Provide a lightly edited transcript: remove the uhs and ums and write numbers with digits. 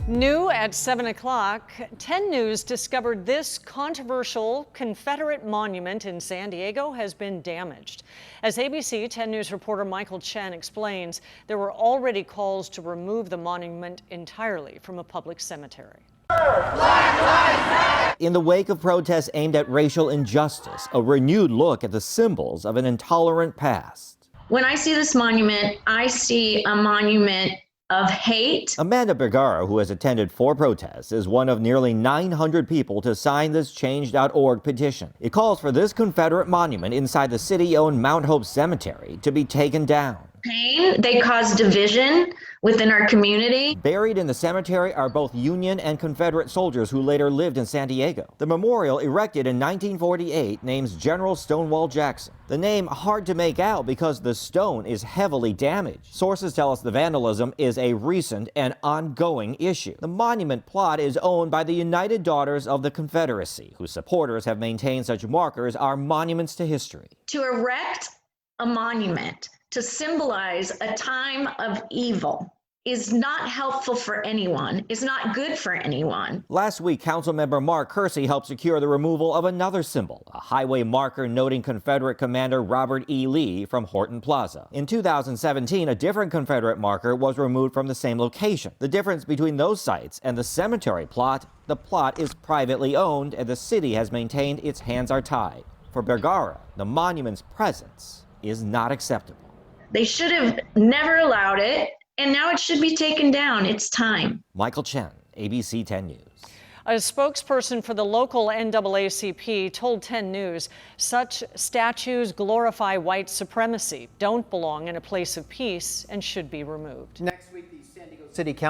New at 7 o'clock, 10 News discovered this controversial Confederate monument in San Diego has been damaged. As ABC 10 News reporter Michael Chen explains, there were already calls to remove the monument entirely from a public cemetery. In the wake of protests aimed at racial injustice, a renewed look at the symbols of an intolerant past. When I see this monument, I see a monument of hate. Amanda Bergara, who has attended 4 protests, is one of nearly 900 people to sign this Change.org petition. It calls for this Confederate monument inside the city-owned Mount Hope Cemetery to be taken down. Pain, they cause division within our community. Buried in the cemetery are both Union and Confederate soldiers who later lived in San Diego. The memorial, erected in 1948, names General Stonewall Jackson. The name hard to make out because the stone is heavily damaged. Sources tell us the vandalism is a recent and ongoing issue. The monument plot is owned by the United Daughters of the Confederacy, whose supporters have maintained such markers are monuments to history. To erect a monument to symbolize a time of evil is not helpful for anyone, is not good for anyone. Last week, Councilmember Mark Kersey helped secure the removal of another symbol, a highway marker noting Confederate Commander Robert E. Lee from Horton Plaza. In 2017, a different Confederate marker was removed from the same location. The difference between those sites and the cemetery plot, the plot is privately owned and the city has maintained its hands are tied. For Bergara, the monument's presence is not acceptable. They should have never allowed it, and now it should be taken down. It's time. Michael Chen, ABC 10 News. A spokesperson for the local NAACP told 10 News such statues glorify white supremacy, don't belong in a place of peace, and should be removed. Next week, the San Diego City Council